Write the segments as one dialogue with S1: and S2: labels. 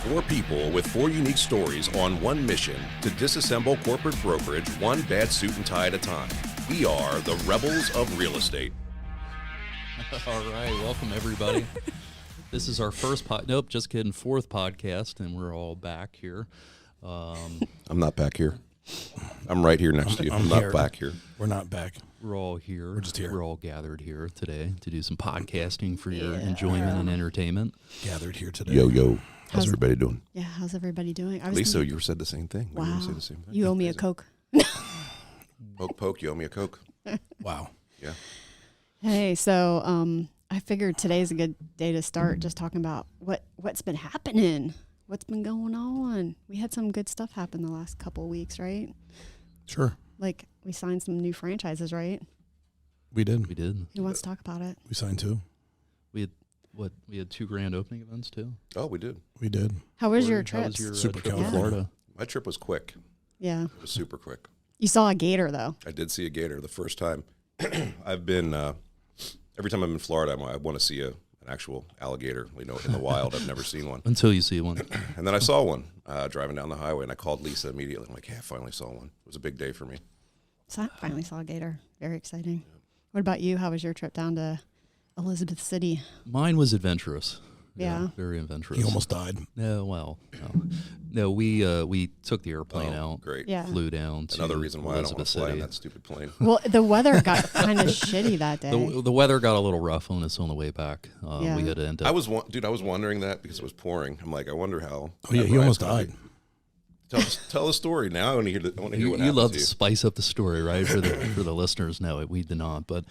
S1: 4 people with 4 unique stories on one mission to disassemble corporate brokerage one bad suit and tie at a time. We are the Rebels of Real Estate.
S2: All right, welcome everybody. This is our first just kidding, 4th podcast, and we're all back here.
S1: I'm not back here. I'm right here next to you. I'm not back here.
S3: We're not back.
S2: We're all here.
S3: We're just here.
S2: We're all gathered here today to do some podcasting for your enjoyment and entertainment.
S3: Gathered here today.
S1: Yo. How's everybody doing?
S4: Yeah, how's everybody doing?
S1: Lisa, you said the same thing.
S4: Wow.
S1: You, say the same thing.
S4: You owe me a Coke.
S1: Poke, you owe me a Coke.
S3: Wow.
S1: Yeah.
S4: Hey, so I figured today's a good day to start just talking about what's been happening. What's been going on? We had some good stuff happen the last couple of weeks, right?
S3: Sure.
S4: Like we signed some new franchises, right?
S3: We did.
S2: We did.
S4: Who wants to talk about it?
S3: We signed 2.
S2: We had 2 grand opening events too.
S1: Oh, we did.
S3: We did.
S4: How was your
S2: How
S4: trip?
S2: was your
S3: Super
S2: trip to
S3: California.
S2: Florida?
S1: My trip was quick.
S4: Yeah.
S1: It was super quick.
S4: You saw a gator though.
S1: I did see a gator the first time. I've been, every time I'm in Florida, I want to see an actual alligator, in the wild. I've never seen one.
S2: Until you see one.
S1: And then I saw one driving down the highway, and I called Lisa immediately. I'm like, yeah, I finally saw one. It was a big day for me.
S4: So I finally saw a gator. Very exciting. What about you? How was your trip down to Elizabeth City?
S2: Mine was adventurous.
S4: Yeah.
S2: Very adventurous.
S3: He almost died.
S2: No, we took the airplane out.
S1: Great.
S4: Yeah.
S2: Flew down to
S1: Another reason why
S2: Elizabeth
S1: I don't want to fly
S2: City.
S1: in that stupid plane.
S4: Well, the weather got kind of shitty that day.
S2: The weather got a little rough on us on the way back.
S4: Yeah.
S2: We had to end up.
S1: I was wondering that because it was pouring. I'm like, I wonder how.
S3: Oh, yeah, he almost died.
S1: Tell the story now. I want to hear what
S2: You
S1: happened
S2: love
S1: to
S2: to
S1: you.
S2: spice up the story, right? For the listeners, no, we did not. But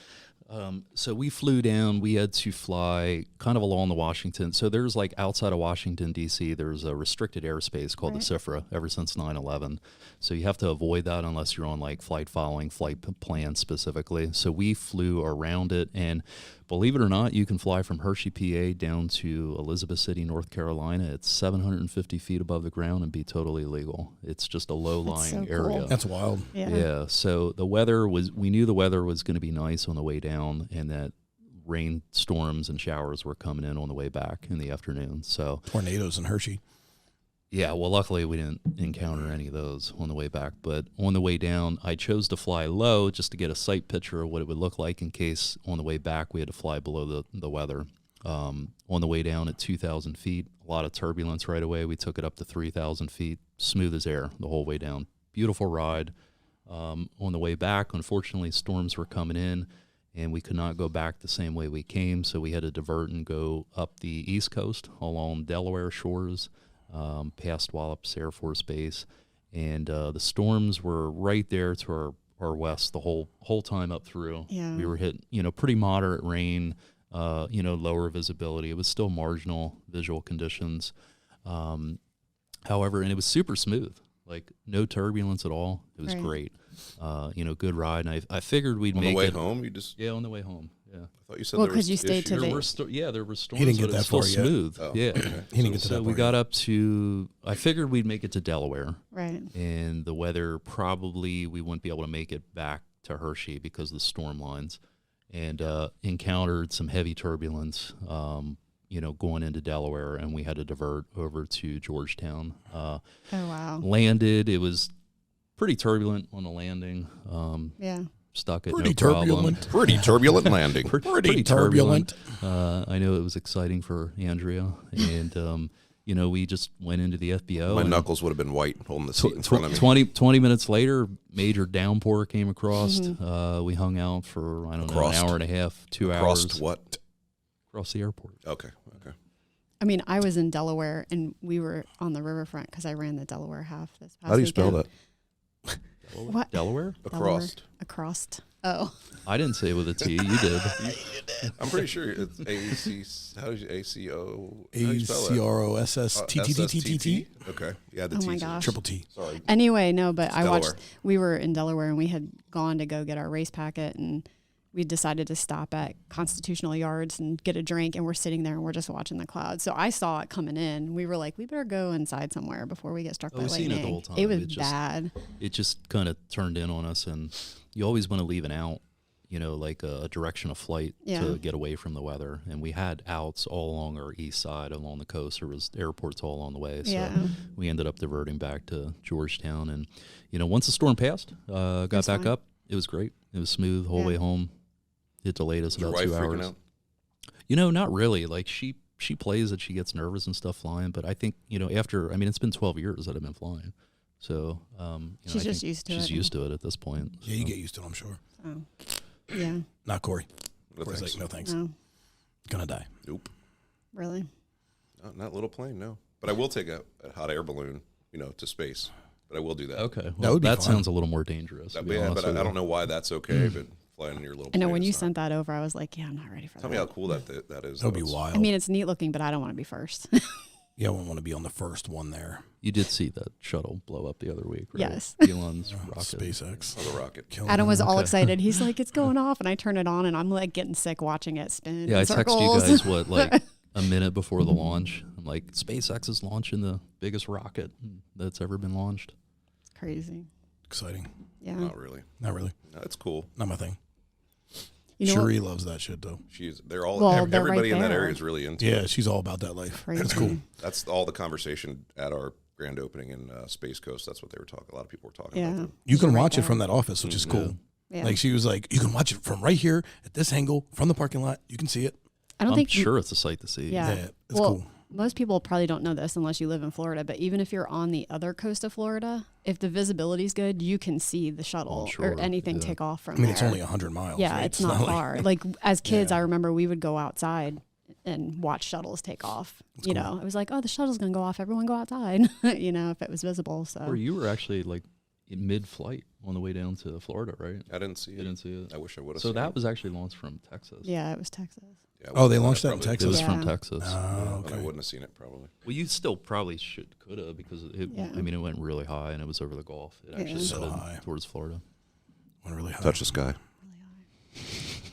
S2: so we flew down. We had to fly kind of along the Washington. So there's like outside of Washington, D.C., there's a restricted airspace called the CIFRA ever since 9/11. So you have to avoid that unless you're on like flight plan specifically. So we flew around it. And believe it or not, you can fly from Hershey, PA down to Elizabeth City, North Carolina. It's 750 feet above the ground and be totally legal. It's just a low-lying
S4: so
S2: area.
S4: cool.
S3: That's wild.
S4: Yeah.
S2: So we knew the weather was going to be nice on the way down, and that rainstorms and showers were coming in on the way back in the afternoon. So
S3: Tornadoes in Hershey.
S2: yeah, well, luckily we didn't encounter any of those on the way back. But on the way down, I chose to fly low just to get a sight picture of what it would look like in case on the way back we had to fly below the weather. On the way down at 2,000 feet, a lot of turbulence right away. We took it up to 3,000 feet, smooth as air the whole way down. Beautiful ride. On the way back, unfortunately, storms were coming in, and we could not go back the same way we came, so we had to divert and go up the East Coast along Delaware shores, past Wallops Air Force Base, and the storms were right there to our west the whole time up through.
S4: Yeah.
S2: We were hit, pretty moderate rain, lower visibility. It was still marginal visual conditions. However, and it was super smooth, like no turbulence at all. It was
S4: Right.
S2: great. Good ride. And I figured we'd
S1: On
S2: make
S1: the way
S2: it.
S1: home, you just.
S2: Yeah, on the way home. Yeah.
S1: I thought you said
S4: Well,
S1: there was
S4: 'cause you stayed
S1: issues.
S4: to
S2: There
S4: the-
S2: were there were storms.
S3: He didn't get
S2: but it
S3: that
S2: was still
S3: far yet.
S2: smooth.
S1: Oh,
S2: Yeah.
S1: okay.
S3: He didn't get to
S2: So
S3: that
S2: we
S3: part
S2: got
S3: yet.
S2: up to. I figured we'd make it to Delaware,
S4: Right.
S2: and the weather probably we wouldn't be able to make it back to Hershey because of the storm lines, and encountered some heavy turbulence. Going into Delaware, and we had to divert over to Georgetown.
S4: Oh, wow.
S2: Landed. It was pretty turbulent on the landing.
S4: Yeah.
S2: Stuck at
S3: Pretty
S2: no problem.
S3: turbulent.
S1: Pretty turbulent landing.
S3: Pretty turbulent.
S2: I know it was exciting for Andrea, and we just went into the FBO.
S1: My
S2: and
S1: knuckles would have been white holding the seat in front of me.
S2: 20 minutes later, major downpour came across. We hung out for an hour and a half, 2 hours.
S1: Across what?
S2: Across the airport.
S1: Okay.
S4: I mean, I was in Delaware, and we were on the riverfront because I ran the Delaware half this past
S1: How do you spell
S4: weekend.
S1: that?
S4: What?
S2: Delaware?
S1: Across.
S4: Across. Oh.
S2: I didn't say it with a T. You did.
S1: I'm pretty sure it's A-C. How do you A-C-O?
S3: ACROSSTTTTT.
S1: Okay. Yeah, the
S4: Oh
S1: T's
S4: my
S1: in it.
S4: gosh.
S3: Triple T.
S1: Sorry.
S4: Anyway, no, but I
S1: Delaware.
S4: watched, we were in Delaware, and we had gone to go get our race packet, and we decided to stop at Constitutional Yards and get a drink, and we're sitting there and we're just watching the clouds. So I saw it coming in. We were like, we better go inside somewhere before we get struck by
S2: we've seen
S4: lightning.
S2: it the whole time.
S4: It was
S2: It just-
S4: bad.
S2: It just kind of turned in on us, and you always want to leave an out, like a direction of flight to get away from the weather. And we had outs all along our east side, along the coast. There was airports all along the way. So we ended up diverting back to Georgetown. And, once the storm passed, got back
S4: fine.
S2: up, it was great. It was smooth the whole way home. It delayed us about 2 hours.
S1: Out?
S2: Not really. Like she plays that she gets nervous and stuff flying. But I think, after, it's been 12 years that I've been flying. So,
S4: she's just used to it.
S2: She's used to it at this point.
S3: Yeah, you get used to it, I'm sure.
S4: Oh. Yeah.
S3: Not Corey.
S1: No
S3: Corey's
S1: thanks.
S3: like, no thanks.
S4: No.
S3: Gonna die.
S1: Nope.
S4: Really?
S1: Not little plane, no. But I will take a hot air balloon, to space. But I will do that.
S2: Okay.
S3: That
S2: Well,
S3: would be
S2: that
S3: fun.
S2: sounds a little more dangerous. to be honest
S1: But
S2: with
S1: I
S2: you.
S1: don't know why that's okay, but flying in your little
S4: I know
S1: plane
S4: when
S1: is
S4: you
S1: not.
S4: sent that over, I was like, yeah, I'm not ready for
S1: Tell
S4: that.
S1: me how cool that is.
S3: That would be
S1: That's-
S3: wild.
S4: I mean, it's neat looking, but I don't want to be first.
S3: Yeah, I wouldn't want to be on the first one there.
S2: You did see that shuttle blow up the other week, right?
S4: Yes.
S2: Elon's rocket.
S3: SpaceX.
S1: Oh, the rocket.
S3: Killing
S4: Adam was
S3: them.
S4: all
S2: Okay.
S4: excited. He's like, it's going off. And I turn it on and I'm like getting sick watching it spin.
S2: Yeah,
S4: in
S2: I texted
S4: circles.
S2: you guys, like a minute before the launch. I'm like, SpaceX is launching the biggest rocket that's ever been launched.
S4: It's crazy.
S3: Exciting.
S4: Yeah.
S1: Not really.
S3: Not really.
S1: No, it's cool.
S3: Not my thing.
S4: You know what?
S3: Cherie loves that shit, though.
S1: They're all.
S4: Well, they're
S1: everybody
S4: right
S1: in that
S4: there.
S1: area is really into
S3: Yeah,
S1: it.
S3: she's all about that life.
S4: Crazy.
S3: That's cool.
S1: That's all the conversation at our grand opening in Space Coast. That's what they were talking. A lot of people were talking
S4: Yeah.
S1: about. Them.
S3: You can
S4: Right
S3: watch it
S4: there.
S3: from that office, which is cool.
S4: Yeah.
S3: Like she was like, you can watch it from right here at this angle from the parking lot. You can see it.
S4: I don't
S2: I'm
S4: think
S2: sure it's a sight to see.
S4: Yeah.
S3: Yeah, it's
S4: well,
S3: cool.
S4: most people probably don't know this unless you live in Florida, but even if you're on the other coast of Florida, if the visibility is good, you can see the shuttle
S2: sure,
S4: or anything
S2: yeah.
S4: take off from
S3: I mean,
S4: there.
S3: it's only 100 miles.
S4: Yeah,
S3: right?
S4: it's not
S3: like-
S4: far. Like as kids,
S3: Yeah.
S4: I remember we would go outside and watch shuttles take off.
S3: That's
S4: you
S3: cool.
S4: know, it was like, oh, the shuttle's going to go off. Everyone go outside, if it was visible. So
S2: Or you were actually like in mid-flight on the way down to Florida, right?
S1: I didn't see
S2: You
S1: it.
S2: didn't see it.
S1: I wish I would have.
S2: So
S1: seen
S2: that
S1: it.
S2: was actually launched from Texas.
S4: yeah, it was Texas.
S1: Yeah,
S3: Oh, they
S1: I
S3: launched that in
S1: probably-
S2: It
S3: Texas?
S2: was from
S4: Yeah.
S2: Texas.
S3: Oh,
S1: I
S3: okay.
S1: wouldn't have seen it probably.
S2: Well, you still probably could have because it.
S4: Yeah.
S2: I mean, it went really high and it was over the Gulf. It actually
S4: Yeah.
S3: So
S2: headed
S3: high.
S2: towards Florida.
S3: Went really high.
S1: Touch the sky.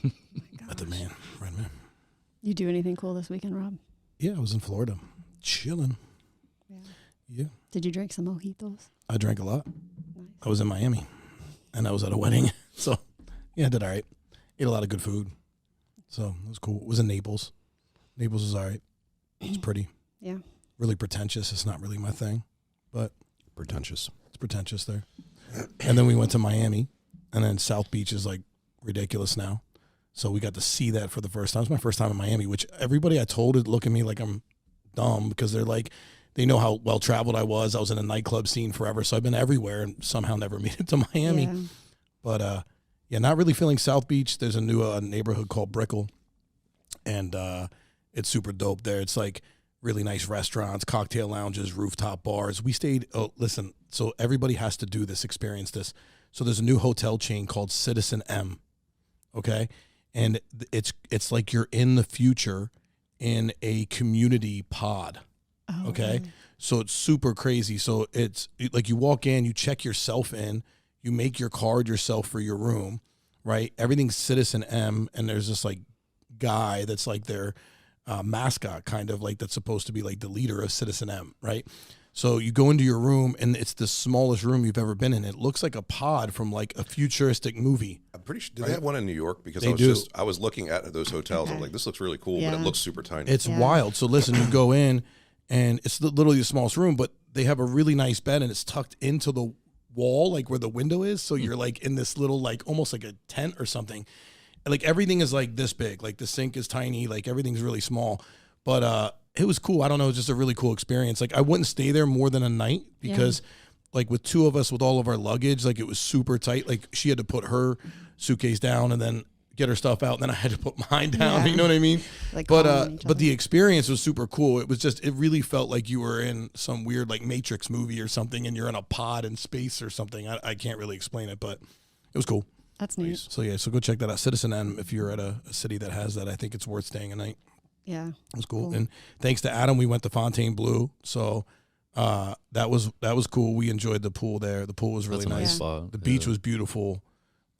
S4: Really high.
S3: At the man. Right, man.
S4: You do anything cool this weekend, Rob?
S3: Yeah, I was in Florida. Chilling.
S4: Yeah.
S3: Yeah.
S4: Did you drink some mojitos?
S3: I drank a lot.
S4: Nice.
S3: I was in Miami. And I was at a wedding. So, yeah, I did all right. Ate a lot of good food. So, it was cool. It was in Naples. Naples was all right. It was pretty.
S4: Yeah.
S3: Really pretentious. It's not really my thing. But
S1: Pretentious.
S3: it's pretentious there. And then we went to Miami. And then South Beach is like ridiculous now. So we got to see that for the first time. It was my first time in Miami, which everybody I told would look at me like I'm dumb because they're like, they know how well traveled I was. I was in a nightclub scene forever. So I've been everywhere and somehow never made it to Miami.
S4: Yeah.
S3: But yeah, not really feeling South Beach. There's a new neighborhood called Brickell. And it's super dope there. It's like really nice restaurants, cocktail lounges, rooftop bars. We stayed, listen, so everybody has to do this, experience this. So there's a new hotel chain called Citizen M, okay? And it's like you're in the future in a community pod,
S4: Oh,
S3: okay?
S4: really?
S3: So it's super crazy. So it's like you walk in, you check yourself in, you make your card yourself for your room, right? Everything's Citizen M, and there's this like guy that's like their mascot, kind of like that's supposed to be like the leader of Citizen M, right? So you go into your room, and it's the smallest room you've ever been in. It looks like a pod from like a futuristic movie.
S1: I'm pretty sure. Did they have one in New York? Because
S3: They
S1: I was
S3: do.
S1: I was looking at those hotels. I'm
S4: Okay.
S1: like, this looks really cool, but
S4: Yeah.
S1: it looks super tiny.
S3: It's
S4: Yeah.
S3: wild. So listen, you go in, and it's literally the smallest room, but they have a really nice bed, and it's tucked into the wall, like where the window is. So you're like in this little, like almost like a tent or something. And like everything is like this big. Like the sink is tiny. Like everything's really small. But it was cool. I don't know. It was just a really cool experience. Like I wouldn't stay there more than a night because like with two of us with all of our luggage, like it was super tight. Like she had to put her suitcase down and then get her stuff out. And then I had to put mine down.
S4: Yeah.
S3: You know what I mean?
S4: Like calling each
S3: But the
S4: other.
S3: experience was super cool. It was just, it really felt like you were in some weird like Matrix movie or something, and you're in a pod in space or something. I can't really explain it, but it was cool.
S4: That's neat.
S3: So yeah, so go check that out. Citizen M, if you're at a city that has that, I think it's worth staying a night.
S4: Yeah.
S3: It was cool.
S4: Cool.
S3: And thanks to Adam, we went to Fontainebleau. So that was cool. We enjoyed the pool there. The pool was really
S2: That's a nice
S3: nice.
S2: spot.
S3: The beach
S2: Yeah.
S3: was beautiful.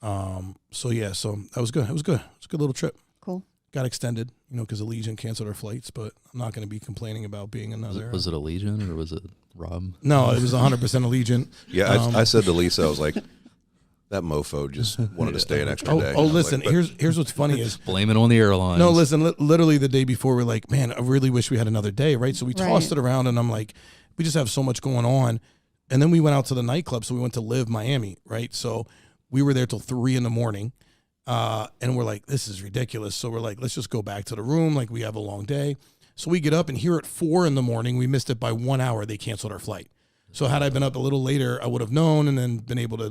S3: So yeah, so that was good. It was good. It was a good little trip.
S4: Cool.
S3: Got extended, because Allegiant canceled our flights, but I'm not going to be complaining about being another.
S2: Was it a Legion or was it Rob?
S3: No, it was 100% Allegiant.
S1: Yeah, I said to Lisa, I was like, That mofo just wanted to stay an extra day.
S3: Oh, listen, here's what's funny is
S2: Blame it on the airlines.
S3: no, listen, literally the day before we're like, man, I really wish we had another day, right? So we tossed it around, and I'm like, we just have so much going on, and then we went out to the nightclub. So we went to Live Miami, right? So we were there till 3 a.m, and we're like, this is ridiculous. So we're like, let's just go back to the room. Like we have a long day. So we get up, and here at 4 a.m, we missed it by 1 hour. They canceled our flight. So had I been up a little later, I would have known and then been able to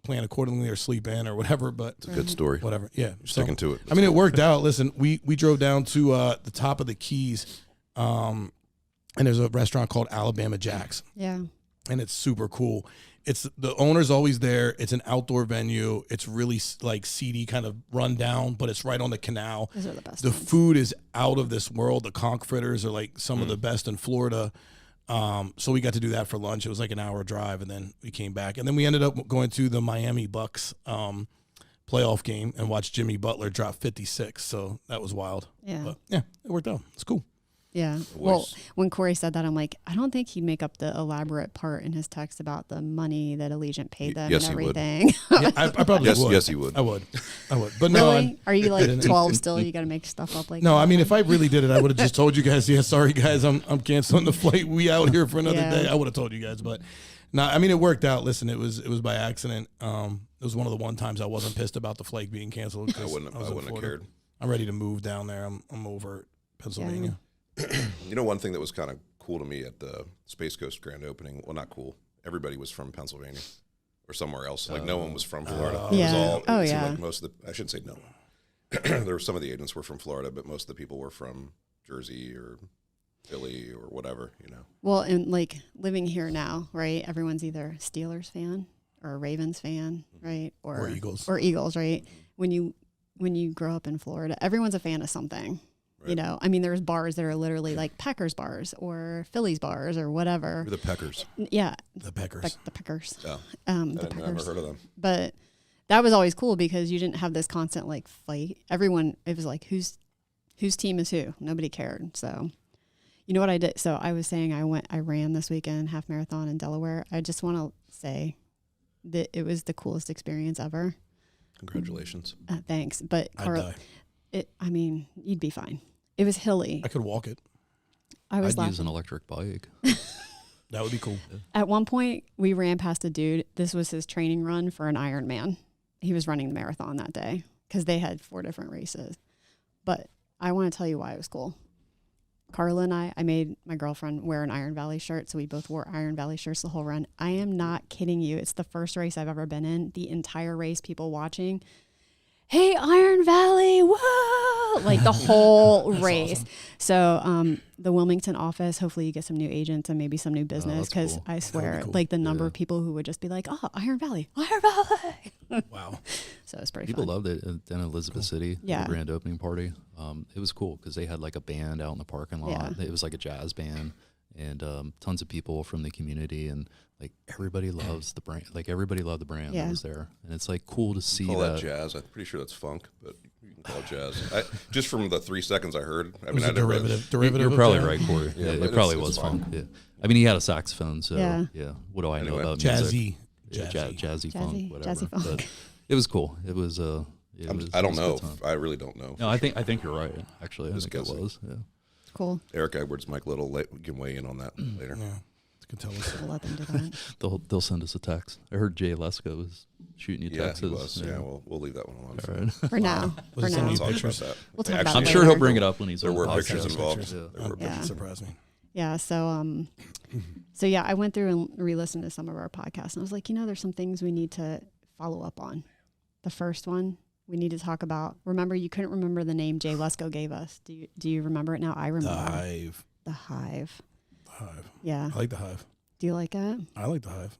S3: plan accordingly or sleep in or whatever. But
S1: It's a good story.
S3: whatever, yeah,
S1: Sticking to it.
S3: I mean, it worked out. Listen, we drove down to the top of the Keys, and there's a restaurant called Alabama Jack's.
S4: Yeah.
S3: And it's super cool. It's the owner's always there. It's an outdoor venue. It's really like seedy, kind of run down, but it's right on the canal.
S4: Those are the best.
S3: The
S4: ones.
S3: food is out of this world. The conch fritters are like some of the best in Florida. So we got to do that for lunch. It was like an hour drive, and then we came back. And then we ended up going to the Miami Bucks playoff game and watched Jimmy Butler drop 56. So that was wild.
S4: Yeah.
S3: But yeah, it worked out. It's cool.
S4: Yeah. Well, when Corey said that, I'm like, I don't think he'd make up the elaborate part in his text about the money that Allegiant paid them
S1: Yes,
S4: and
S1: he would.
S4: everything.
S3: Yeah, I probably would.
S1: Yes, he would.
S3: I would. But no,
S4: Really? Are you like 12 still? You got to make stuff up like
S3: no.
S4: that?
S3: I mean, if I really did it, I would have just told you guys. Yeah, sorry guys, I'm canceling the flight. We out here for another
S4: Yeah.
S3: day. I would have told you guys, but no. I mean, it worked out. Listen, it was by accident. It was one of the one times I wasn't pissed about the flight being canceled.
S1: I wouldn't have cared.
S3: I'm ready to move down there. I'm over Pennsylvania.
S1: You know, one thing that was kind of cool to me at the Space Coast grand opening, well, not cool. Everybody was from Pennsylvania or somewhere else. Like no one was from Florida.
S4: Yeah.
S1: It seemed
S4: Yeah.
S1: like most of the, I shouldn't say no. There were some of the agents were from Florida, but most of the people were from Jersey or Philly or whatever, you know.
S4: Well, and like living here now, right? Everyone's either a Steelers fan or a Ravens fan, right?
S3: Or Eagles.
S4: Or Eagles, right? When you grow up in Florida, everyone's a fan of something.
S1: Right.
S4: You know, I mean, there's bars that are literally like Packers bars or Phillies bars or whatever.
S1: Or the Peckers.
S4: Yeah.
S3: The Packers.
S4: The Packers.
S1: Yeah.
S4: The
S1: I've never
S4: Packers.
S1: heard of them.
S4: But that was always cool because you didn't have this constant like fight. Everyone, it was like, whose team is who? Nobody cared. So, you know what I did? So I was saying I ran this weekend, half marathon in Delaware. I just want to say that it was the coolest experience ever.
S1: Congratulations.
S4: Thanks. But
S3: I'd
S4: Carl,
S3: die.
S4: I mean, you'd be fine. It was hilly.
S3: I could walk it.
S4: I was
S2: I'd use an
S4: laughing.
S2: electric bike.
S3: That would be cool.
S4: At one point, we ran past a dude. This was his training run for an Ironman. He was running the marathon that day because they had 4 different races. But I want to tell you why it was cool. Carla and I made my girlfriend wear an Iron Valley shirt, so we both wore Iron Valley shirts the whole run. I am not kidding you. It's the first race I've ever been in. The entire race, people watching, hey, Iron Valley, whoa, like the whole race.
S3: Awesome.
S4: So the Wilmington office, hopefully you get some new agents and maybe some new business
S2: that's
S4: because
S2: cool.
S4: I swear,
S3: cool.
S4: like the number of people who would just be like, oh, Iron Valley.
S3: Wow.
S4: So it's pretty
S2: People
S4: fun.
S2: loved it in Elizabeth City,
S4: Yeah.
S2: the grand opening party. It was cool because they had like a band out in the parking lot.
S4: Yeah.
S2: It was like a jazz band and tons of people from the community and like everybody loves the brand. Like everybody loved the brand
S4: Yeah.
S2: that was there. And it's like cool to see
S1: Call that
S2: that.
S1: jazz. I'm pretty sure that's funk, but you can call it jazz. Just from the 3 seconds I heard. I
S3: It was
S1: mean,
S3: a
S1: I never
S3: derivative.
S2: You're
S3: of
S2: probably
S3: that.
S2: right, Corey.
S1: Yeah,
S2: Yeah,
S1: but
S2: it probably
S1: it's
S2: was
S1: fine.
S2: funk. Yeah. I mean, he had a saxophone, so
S4: Yeah.
S2: yeah. What do I know
S1: Anyway.
S2: about music?
S3: Jazzy.
S2: Yeah, jazzy funk,
S4: Jazzy
S2: whatever.
S4: funk.
S2: But it was cool. It was.
S1: I don't know. I really don't know.
S2: No, I think you're right. Actually, I
S1: Just
S2: think it
S1: guessing.
S2: was. Yeah.
S4: Cool.
S1: Eric Edwards, Mike Little, we can weigh in on that later.
S3: Yeah. You can tell us.
S4: We'll let them do that.
S2: They'll send us a text. I heard Jay Lesko was shooting you
S1: Yeah,
S2: texts.
S1: he was. Yeah, we'll leave that one alone.
S2: All right.
S4: For now.
S3: Was
S4: For
S3: it
S4: now.
S3: something
S1: Let's talk
S3: pictures?
S1: about that.
S4: We'll talk
S1: Actually,
S4: about
S2: I'm
S4: it
S2: sure
S4: later.
S2: he'll bring it up when he's
S1: There
S2: on
S1: were
S2: the
S1: pictures
S2: podcast.
S1: involved.
S2: Yeah.
S1: There were
S3: That
S4: Yeah.
S3: wouldn't surprise me.
S4: Yeah. So yeah, I went through and re-listened to some of our podcasts, and I was like, there's some things we need to follow up on. The first one we need to talk about. Remember, you couldn't remember the name Jay Lesko gave us. Do you remember it now? I
S3: The
S4: remember.
S3: Hive.
S4: The Hive.
S3: The Hive.
S4: Yeah.
S3: I like the Hive.
S4: Do you like it?
S3: I like the Hive.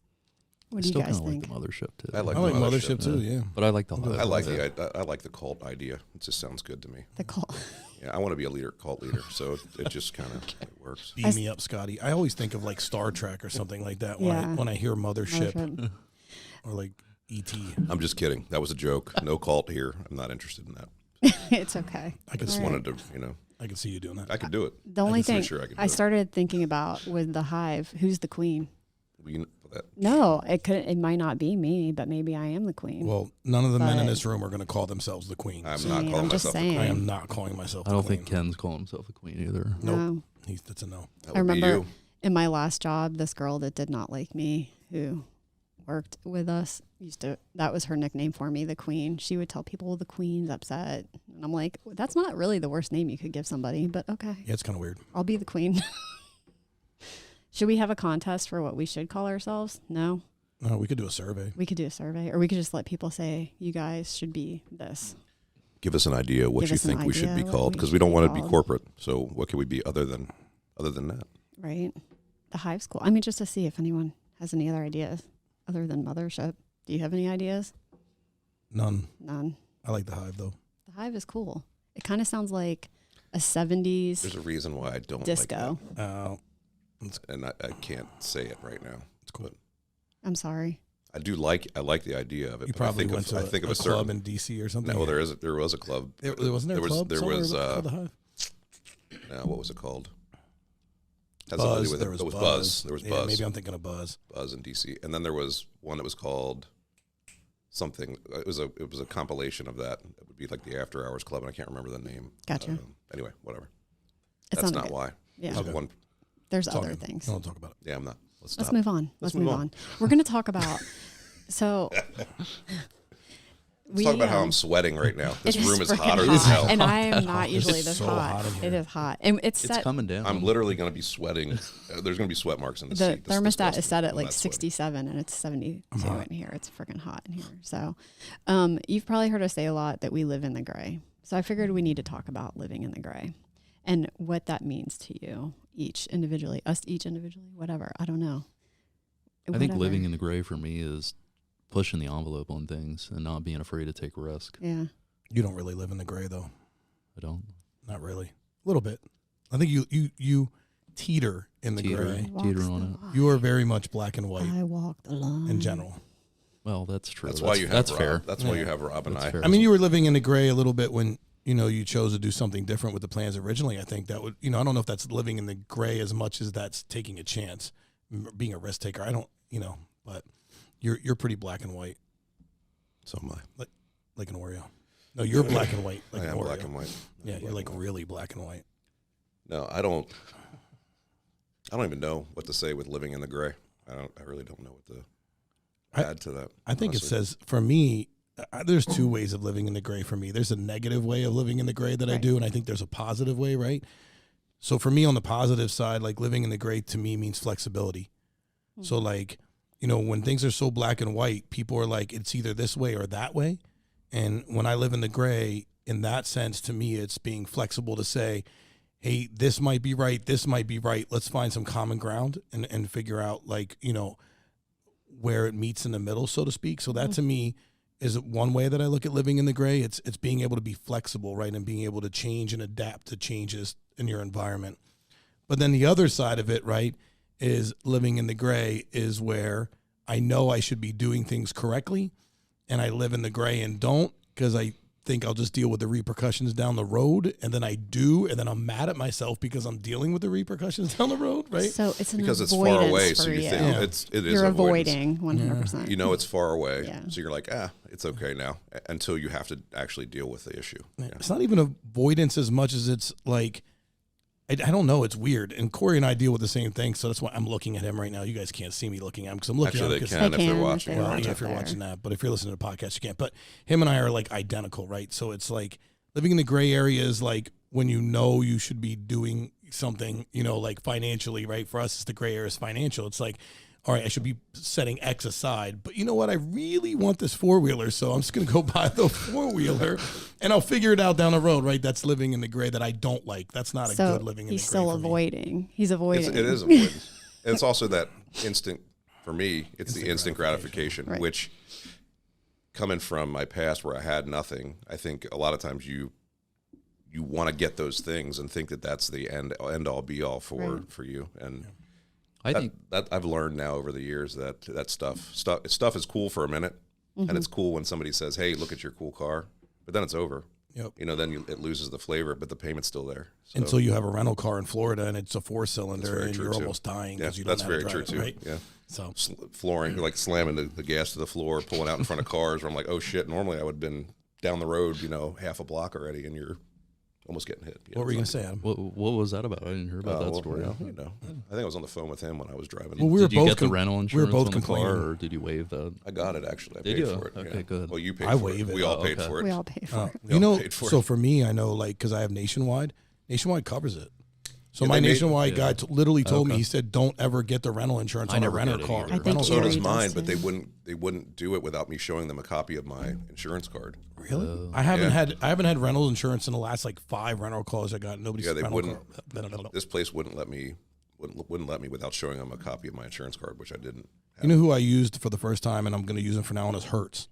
S4: What
S2: I
S4: do you
S2: still
S4: guys
S2: kind of
S4: think?
S2: like the mothership too.
S1: I like
S3: I like
S1: the
S3: Mothership too. Yeah.
S2: but I like the.
S3: I
S1: I like
S2: Hive.
S1: I like the cult idea. It just sounds good to me.
S4: The cult.
S1: Yeah, I want to be a cult leader, so it just kind of works.
S3: Beam me up, Scotty. I always think of like Star Trek or something like that
S4: Yeah.
S3: when I hear Mothership
S4: Mothership.
S3: or like E.T.
S1: I'm just kidding. That was a joke. No cult here. I'm not interested in that.
S4: It's okay.
S3: I could
S1: Just
S3: see,
S1: wanted to,
S3: I could see you doing that.
S1: I could do it.
S4: The only
S1: can see
S4: thing
S1: sure I can do
S4: I
S1: it.
S4: started thinking about with the Hive, who's the queen? No, it might not be me, but maybe I am the queen.
S3: Well, none of the men in this room are going to call themselves the queen.
S1: I'm not calling myself the queen.
S3: I am not calling myself the
S2: I
S3: queen.
S2: don't think Ken's calling himself a queen either.
S3: Nope.
S4: No.
S3: That's a no.
S1: That
S4: I
S1: would be
S4: remember
S1: you.
S4: in my last job, this girl that did not like me, who worked with us, that was her nickname for me, the queen. She would tell people the queen's upset. And I'm like, that's not really the worst name you could give somebody, but okay.
S3: Yeah, it's kind of weird.
S4: I'll be the queen. Should we have a contest for what we should call ourselves? No.
S3: No, we could do a survey.
S4: We could do a survey, or we could just let people say, you guys should be this.
S1: Give us an idea what
S4: Give
S1: you
S4: us an
S1: think we should be
S4: idea what
S1: called,
S4: we
S1: because
S4: should
S1: we don't
S4: be
S1: want to be
S4: called.
S1: corporate. So what can we be other than that?
S4: Right. The Hive's cool. I mean, just to see if anyone has any other ideas other than Mothership. Do you have any ideas?
S3: None.
S4: None.
S3: I like the Hive, though.
S4: The Hive is cool. It kind of sounds like a 70s
S1: There's a reason why I don't
S4: disco.
S1: like that. And I can't say it right now.
S3: It's cool.
S4: I'm sorry.
S1: I like the idea of it.
S3: You
S1: but
S3: probably
S1: I
S3: went to
S1: think of
S3: a
S1: a certain
S3: club in D.C. or something.
S1: No, there was a club.
S3: There wasn't there a club
S1: There
S3: somewhere
S1: was
S3: called the Hive?
S1: no, what was it called? Has
S3: Buzz.
S1: something to do with
S3: There
S1: it.
S3: was
S1: It
S3: Buzz.
S1: There was
S3: Yeah,
S1: Buzz.
S3: maybe I'm thinking of Buzz.
S1: Buzz in DC, and then there was one that was called something. It was a compilation of that. It would be like the After Hours Club, and I can't remember the name.
S4: Gotcha.
S1: Anyway, whatever.
S4: It's
S1: That's
S4: not
S1: not
S4: good.
S1: why.
S4: Yeah.
S1: There's
S3: Okay.
S1: one.
S4: There's
S3: It's
S4: other
S3: all good.
S4: things.
S3: Don't talk about it.
S1: Yeah, I'm not. Let's
S4: Let's
S1: stop.
S4: move on.
S1: Let's
S4: Let's
S1: move
S4: move
S1: on.
S4: on. We're going to talk about, so.
S1: Let's talk about how I'm sweating right now. This
S4: it
S1: room is
S4: freaking
S1: hotter than hell.
S4: And I am not
S3: It's
S4: usually this
S3: so
S4: hot.
S3: hot in here.
S4: It is hot. And it's
S2: It's
S4: set.
S2: coming down.
S1: I'm literally going to be sweating. There's going to be sweat marks in the
S4: The
S1: seat. This
S4: thermostat
S1: desk
S4: is set at
S1: I'm
S4: like
S1: not sweating.
S4: 67 and it's 72 in here. It's freaking hot in here. So you've probably heard us say a lot that we live in the gray. So I figured we need to talk about living in the gray and what that means to you each individually, us each individually, whatever. I don't know.
S2: I think living in the gray for me is pushing the envelope on things and not being afraid to take a risk.
S4: Yeah.
S3: You don't really live in the gray, though.
S2: I don't.
S3: Not really. A little bit. I think you teeter in the gray.
S2: Teeter on it.
S3: You are very much black and white
S4: I walk the line.
S3: in general.
S2: Well, that's true.
S1: That's why you have
S2: that's
S1: Rob.
S2: fair.
S1: That's why you have Rob and
S2: That's
S1: I.
S2: fair.
S3: I mean, you were living in the gray a little bit when, you chose to do something different with the plans originally. I think that would, I don't know if that's living in the gray as much as that's taking a chance, being a risk taker. I don't, but you're pretty black and white.
S1: So am I.
S3: Like an Oreo. No, you're black and white. Like
S1: I
S3: an
S1: am
S3: Oreo.
S1: black and white.
S3: Yeah, you're like really black and white.
S1: No, I don't even know what to say with living in the gray. I really don't know what to add to that.
S3: I think
S1: honestly.
S3: it says, for me, there's two ways of living in the gray for me. There's a negative way of living in the gray that I do, and I think there's a positive way, right? So for me, on the positive side, like living in the gray to me means flexibility. So like, when things are so black and white, people are like, it's either this way or that way. And when I live in the gray, in that sense, to me, it's being flexible to say, hey, this might be right, this might be right. Let's find some common ground and figure out where it meets in the middle, so to speak. So that to me is one way that I look at living in the gray. It's being able to be flexible, right, and being able to change and adapt to changes in your environment. But then the other side of it, right, is living in the gray is where I know I should be doing things correctly, and I live in the gray and don't because I think I'll just deal with the repercussions down the road, and then I do, and then I'm mad at myself because I'm dealing with the repercussions down the road, right?
S4: So it's an
S1: because it's
S4: avoidance
S1: far away,
S4: for
S1: so you
S4: you.
S1: think it is
S4: You're
S1: avoidance.
S4: avoiding 100%.
S1: You know it's far away,
S4: Yeah.
S1: so you're like, it's okay now, until you have to actually deal with the issue. Yeah.
S3: It's not even avoidance as much as it's like, I don't know. It's weird. And Corey and I deal with the same thing. So that's why I'm looking at him right now. You guys can't see me looking at him because I'm looking
S1: Actually,
S3: at
S1: they
S3: him.
S1: can if they're watching.
S4: They
S3: Well,
S4: watch
S3: yeah,
S4: it
S3: if you're
S4: there.
S3: watching that, but if you're listening to the podcast, you can't. But him and I are like identical, right? So it's like living in the gray area is like when you should be doing something, like financially, right? For us, it's the gray area is financial. It's like, all right, I should be setting X aside, but you know what? I really want this 4-wheeler, so I'm just going to go buy the 4-wheeler, and I'll figure it out down the road, right? That's living in the gray that I don't like. That's not a good living in the gray.
S4: He's still
S3: for me.
S4: avoiding. He's avoiding.
S1: It is avoidance. And it's also that instant, for me, it's the instant gratification,
S4: Right.
S1: which coming from my past where I had nothing, I think a lot of times you want to get those things and think that that's the end all be all for you. And
S2: I think
S1: that I've learned now over the years that stuff is cool for a minute, and it's cool when somebody says, "Hey, look at your cool car," but then it's over.
S3: Yep.
S1: You know, then it loses the flavor, but the payment's still there. So
S3: Until you have a rental car in Florida and it's a
S1: that's
S3: 4-cylinder
S1: very
S3: and
S1: true,
S3: you're
S1: too.
S3: almost dying
S1: Yeah,
S3: because you don't
S1: that's
S3: know how to
S1: very
S3: drive
S1: true
S3: it,
S1: too.
S3: right?
S1: Yeah.
S3: So
S1: Flooring, like slamming the gas to the floor, pulling out in front of cars where I'm like, oh shit, normally I would have been down the road, you know, half a block already, and you're almost getting hit.
S3: what were you going to say, Adam?
S2: What was that about? I didn't hear about that story.
S1: You know, I think I was on the phone with him when I was driving.
S3: Well, we were
S2: Did you
S3: both
S2: get the
S3: com-
S2: rental
S3: we were
S2: insurance
S3: both
S2: on the car,
S3: complaining.
S2: or did you waive that?
S1: I got it actually. I
S2: Did
S1: paid
S2: you?
S1: for it.
S2: Okay,
S1: yeah.
S2: good.
S1: Well, you paid
S3: I
S1: for
S3: waive
S1: it.
S3: it.
S1: We all
S2: Oh,
S1: paid
S2: okay.
S1: for it.
S4: We all pay for it.
S1: We
S3: You
S1: all
S3: know,
S1: paid for
S3: so
S1: it.
S3: for me, I know, like, because I have Nationwide covers it. So
S1: Yeah,
S3: my
S1: they made-
S3: Nationwide guy literally told me,
S2: Okay.
S3: he said, don't ever get the rental insurance
S2: I
S3: on a
S2: never
S3: renter
S2: get it
S3: car.
S2: either.
S4: I think
S3: rental
S1: So
S3: car.
S1: does
S4: Gary
S1: mine,
S4: does,
S1: but
S4: too.
S1: they wouldn't do it without me showing them a copy of my insurance card.
S3: Really? I haven't had rental insurance in the last like 5 rental cars I got. Nobody's
S1: Yeah, they
S3: rental
S1: wouldn't.
S3: car.
S1: This place wouldn't let me without showing them a copy of my insurance card, which I didn't have.
S3: You know who I used for the first time, and I'm going to use him from now on, is Hertz.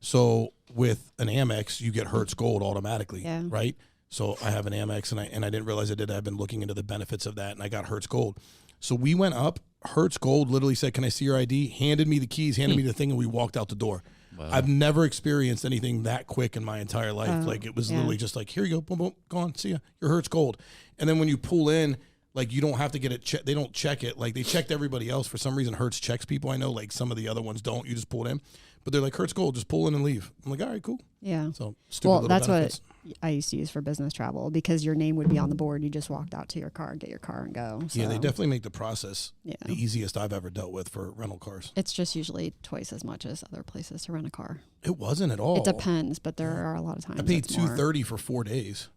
S3: So with an Amex, you get Hertz Gold automatically,
S4: Yeah.
S3: right? So I have an Amex, and I didn't realize I did. I've been looking into the benefits of that, and I got Hertz Gold. So we went up. Hertz Gold literally said, "Can I see your ID?" Handed me the keys, handed me the thing, and we walked out the door.
S2: Wow.
S3: I've never experienced anything that quick in my entire life.
S4: Oh,
S3: Like it was
S4: yeah.
S3: literally just like, here you go, boom, boom, go on, see ya. Your Hertz Gold. And then when you pull in, like you don't have to get it. They don't check it. Like they checked everybody else. For some reason, Hertz checks people. I know, like some of the other ones don't. You just pull it in, but they're like Hertz Gold, just pull in and leave. I'm like, all right, cool.
S4: Yeah.
S3: So stupid
S4: Well,
S3: little
S4: that's
S3: benefits.
S4: what I used to use for business travel because your name would be on the board. You just walked out to your car, get your car, and go. So,
S3: Yeah, they definitely make the process
S4: Yeah.
S3: the easiest I've ever dealt with for rental cars.
S4: It's just usually twice as much as other places to rent a car.
S3: It wasn't at all.
S4: It depends, but there are a lot of times.
S3: I paid
S4: it's more.
S3: $230 for 4 days.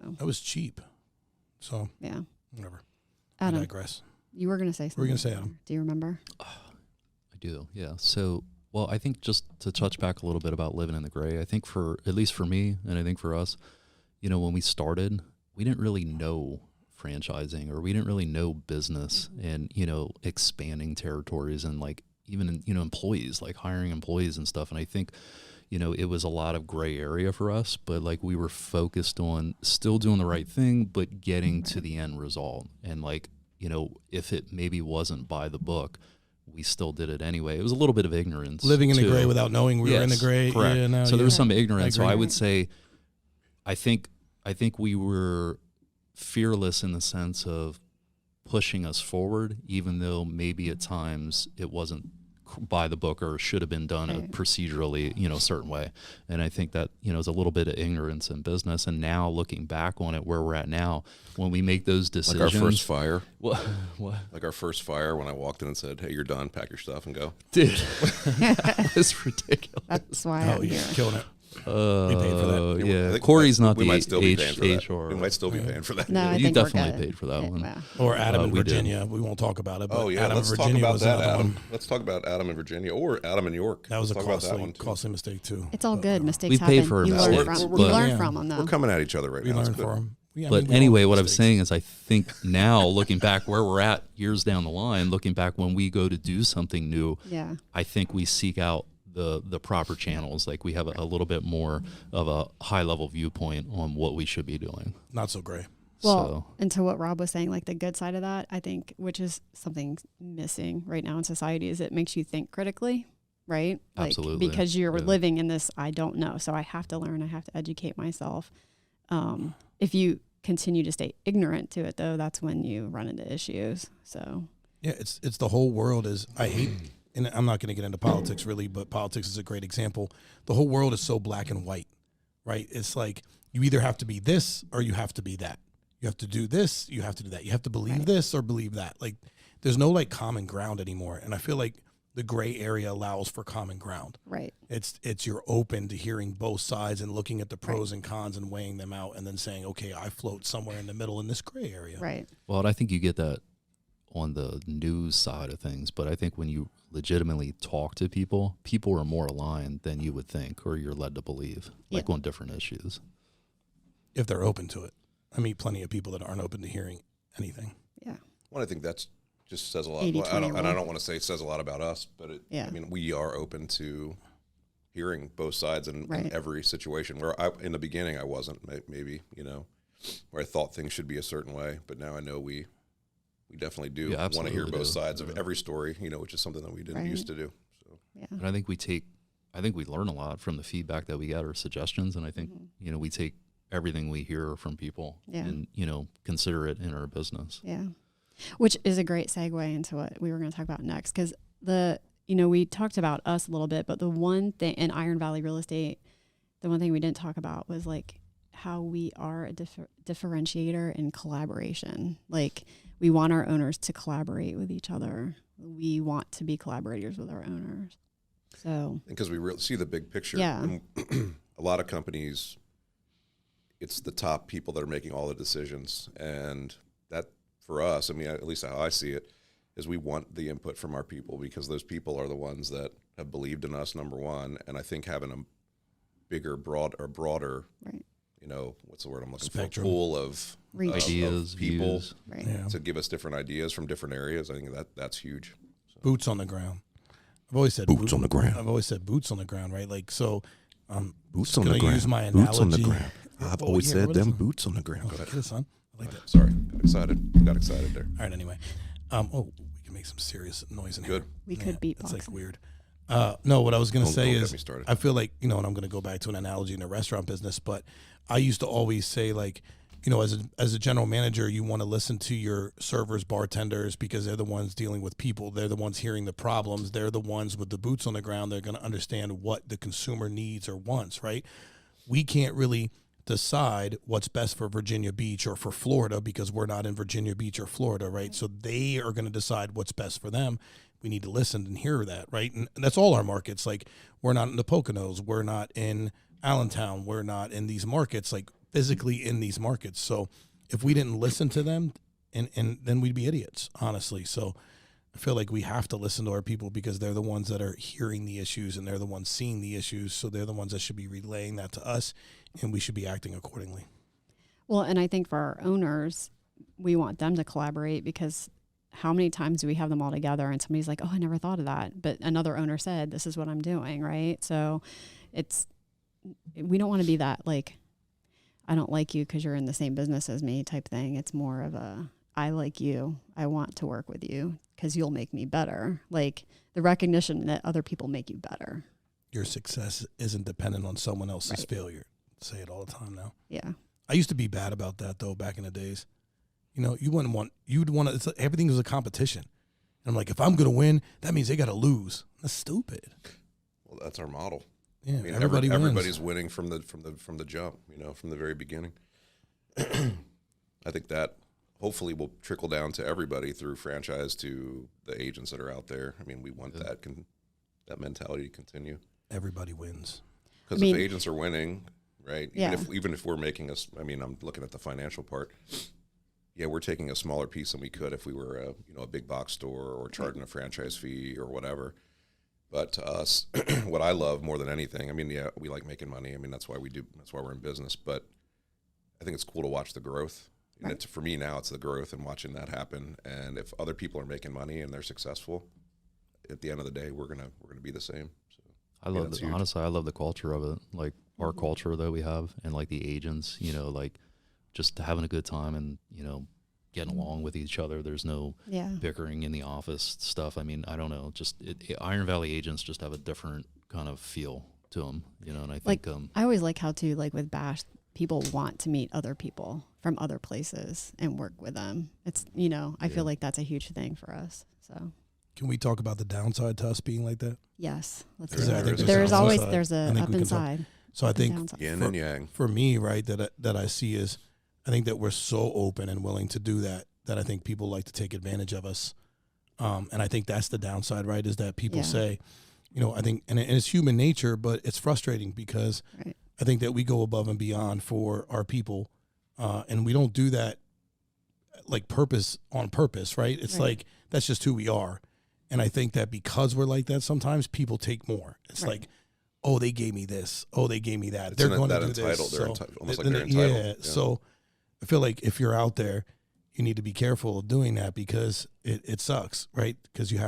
S4: So,
S3: That was cheap. So
S4: yeah.
S3: whatever. I
S4: Adam,
S3: digress.
S4: you were going to say something.
S3: What were you gonna say, Adam?
S4: Do you remember?
S2: I do, yeah. So, well, I think just to touch back a little bit about living in the gray, I think at least for me, and I think for us, you know, when we started, we didn't really know franchising, or we didn't really know business and, you know, expanding territories and like even, you know, employees, like hiring employees and stuff. And I think, you know, it was a lot of gray area for us, but like we were focused on still doing the right thing, but getting to the end result. And like, you know, if it maybe wasn't by the book, we still did it anyway. It was a little bit of ignorance.
S3: Living in the
S2: too.
S3: gray without knowing we were in the
S2: Yes,
S3: gray.
S2: correct.
S3: Yeah, no,
S2: So there was
S3: yeah.
S2: some ignorance. So
S3: agree.
S2: I would say, I think we were fearless in the sense of pushing us forward, even though maybe at times it wasn't by the book or should have been done
S4: Right.
S2: procedurally, you know, a certain way. And I think that, you know, is a little bit of ignorance in business. And now looking back on it, where we're at now, when we make those
S1: Like
S2: decisions,
S1: our first fire.
S2: what,
S1: Like our first fire when I walked in and said, "Hey, you're done. Pack your stuff and go."
S2: dude, that was ridiculous.
S4: That's why
S3: Oh,
S4: I'm
S3: you're
S4: here.
S3: killing it. paid for that.
S2: Yeah,
S1: I think
S2: Corey's not
S1: we
S2: the
S1: might still be paying for that.
S2: HR.
S1: We might still be paying for that.
S4: No, I
S2: You
S4: think we're
S2: definitely
S4: good.
S2: paid for that one.
S4: Yeah.
S3: Or Adam in
S2: we did.
S3: Virginia. We won't talk about it. But
S1: Oh yeah,
S3: Adam
S1: let's
S3: in
S1: talk
S3: Virginia
S1: about
S3: was
S1: that,
S3: another
S1: Adam.
S3: one.
S1: Let's talk about Adam in Virginia or Adam in York.
S3: That was a
S1: Let's talk about that one, too.
S3: costly mistake too.
S4: It's all good. Mistakes
S2: We
S4: happen.
S2: pay for
S4: you
S2: our
S4: learn
S2: mistakes,
S4: from.
S2: but-
S4: You learn
S3: Yeah.
S4: from them, though.
S1: We're coming at each other right
S3: We
S1: now. It's
S3: learned
S1: good.
S3: for him. Yeah, I
S2: But
S3: mean, we all
S2: anyway,
S3: make
S2: what I'm
S3: mistakes.
S2: saying is I think now, looking back where we're at years down the line, looking back when we go to do something new,
S4: Yeah.
S2: I think we seek out the proper channels. Like we have a little bit more of a high level viewpoint on what we should be doing.
S3: Not so gray.
S4: Well, and to what Rob was saying, like the good side of that, I think, which is something missing right now in society, is it makes you think critically, right? Like,
S2: Absolutely.
S4: because you're
S2: Yeah.
S4: living in this, I don't know. So I have to learn, I have to educate myself. If you continue to stay ignorant to it, though, that's when you run into issues. So,
S3: Yeah, it's the whole world is. I hate, and I'm not going to get into politics really, but politics is a great example. The whole world is so black and white, right? It's like you either have to be this or you have to be that. You have to do this, you have to do that. You have to believe
S4: Right.
S3: this or believe that. Like there's no like common ground anymore. And I feel like the gray area allows for common ground.
S4: right.
S3: It's you're open to hearing both sides and looking at the pros and cons and weighing them out and then saying, okay, I float somewhere in the middle in this gray area.
S4: Right.
S2: Well, and I think you get that on the news side of things, but I think when you legitimately talk to people, people are more aligned than you would think or you're led to believe, like
S4: Yeah.
S2: on different issues.
S3: If they're open to it. I meet plenty of people that aren't open to hearing anything.
S4: Yeah.
S1: Well, I think that's just says a lot.
S4: 80-20
S1: Well, I
S4: rule.
S1: don't want to say it says a lot about us, but
S4: Yeah.
S1: I mean, we are open to hearing both sides in
S4: Right.
S1: every situation. Where in the beginning I wasn't, maybe, you know, where I thought things should be a certain way, but now I know we definitely do
S2: Yeah,
S1: want to hear
S2: absolutely
S1: both
S2: do.
S1: sides of every story, you know, which is something that we didn't
S4: Right.
S1: used to do. So
S4: Yeah.
S2: And I think we take I think we learn a lot from the feedback that we get or suggestions. And I think, we take everything we hear from people and, consider it in our business.
S4: Yeah. Which is a great segue into what we were going to talk about next. Cause we talked about us a little bit, but the one thing in Iron Valley real estate, the one thing we didn't talk about was like how we are a differentiator in collaboration. Like we want our owners to collaborate with each other. We want to be collaborators with our owners. So
S1: because we really see the big picture.
S4: Yeah.
S1: A lot of companies, it's the top people that are making all the decisions. And that for us, I mean, at least how I see it, is we want the input from our people because those people are the ones that have believed in us, number one. And I think having a bigger, broader,
S4: right.
S1: What's the word I'm looking
S3: Spectrum.
S1: for? Pool of
S2: Ideas,
S1: of people
S2: views.
S4: Right.
S3: Yeah.
S1: to give us different ideas from different areas. I think that's huge. So.
S3: Boots on the ground. I've always said
S1: Boots on the ground.
S3: I've always said boots on the ground, right? Like, so
S1: boots on the
S3: gonna
S1: ground.
S3: use my
S1: Boots on the
S3: analogy.
S1: ground. I've
S3: Oh,
S1: always
S3: here,
S1: said
S3: what is
S1: them
S3: it?
S1: boots on the ground.
S3: Oh,
S1: Go
S3: get
S1: ahead.
S3: it, son. I like that.
S1: Sorry, got excited there.
S3: All right, anyway. We can make some serious noise in
S1: Good.
S3: here.
S4: We could beatbox.
S3: It's like weird. No, what I was going to say
S1: Don't get
S3: is
S1: me started.
S3: I feel like, and I'm going to go back to an analogy in the restaurant business, but I used to always say like, as a general manager, you want to listen to your servers, bartenders, because they're the ones dealing with people. They're the ones hearing the problems. They're the ones with the boots on the ground. They're going to understand what the consumer needs or wants, right? We can't really decide what's best for Virginia Beach or for Florida because we're not in Virginia Beach or Florida, right? So they are going to decide what's best for them. We need to listen and hear that, right? And that's all our markets. Like, we're not in the Poconos. We're not in Allentown. We're not in these markets, like physically in these markets. So if we didn't listen to them, and then we'd be idiots, honestly. So I feel like we have to listen to our people because they're the ones that are hearing the issues and they're the ones seeing the issues. So they're the ones that should be relaying that to us, and we should be acting accordingly.
S4: Well, and I think for our owners, we want them to collaborate because how many times do we have them all together and somebody's like, oh, I never thought of that. But another owner said, this is what I'm doing, right? So we don't want to be that like, I don't like you because you're in the same business as me type thing. It's more of a, I like you. I want to work with you because you'll make me better. Like the recognition that other people make you better.
S3: Your success isn't dependent on someone else's failure. I say it all the time now.
S4: Yeah.
S3: I used to be bad about that though back in the days. You'd want to, everything was a competition. And I'm like, if I'm going to win, that means they got to lose. That's stupid.
S1: Well, that's our model.
S3: Yeah,
S1: I mean,
S3: everybody's
S1: everybody's winning from the jump, from the very beginning. I think that hopefully will trickle down to everybody through franchise to the agents that are out there. I mean, we want that mentality to continue.
S3: Everybody wins.
S1: Because if agents are winning, right?
S4: Yeah.
S1: Even if we're making I'm looking at the financial part. Yeah, we're taking a smaller piece than we could if we were a big box store or charging a franchise fee or whatever. But to us, what I love more than anything, we like making money. That's why we're in business. But I think it's cool to watch the growth.
S4: Right.
S1: And for me now, it's the growth and watching that happen. And if other people are making money and they're successful, at the end of the day, we're gonna be the same. So
S2: I love the culture of it, like our culture that we have, and like the agents, like just having a good time and getting along with each other. There's no bickering in the office stuff. I don't know, just Iron Valley agents just have a different kind of feel to them, and I think
S4: I always like how too, like with Bash, people want to meet other people from other places and work with them. It's I feel like that's a huge thing for us. So
S3: Can we talk about the downside to us being like that?
S4: yes, let's
S3: There's
S4: do
S3: a-
S4: that.
S3: there's a
S4: There's
S3: downside.
S4: always
S3: I
S4: there's a
S3: think
S4: up
S3: we can
S4: and
S3: talk-
S4: side.
S3: So I think
S4: Downside.
S1: yin and yang.
S3: for me, right, that I see is I think that we're so open and willing to do that I think people like to take advantage of us. And I think that's the downside, right, is that people say, I think, and it's human nature, but it's frustrating because
S4: Right.
S3: I think that we go above and beyond for our people. And we don't do that like on purpose, right? It's
S4: Right.
S3: like, that's just who we are. And I think that because we're like that, sometimes people take more. It's
S4: Right.
S3: like, oh, they gave me this. Oh, they gave me that.
S1: It's
S3: They're
S1: in
S3: going
S1: that
S3: to do
S1: entitled.
S3: this.
S1: They're
S3: So,
S1: almost like they're entitled.
S3: yeah.
S1: Yeah.
S3: So I feel like if you're out there, you need to be careful of doing that because it sucks, right? Because you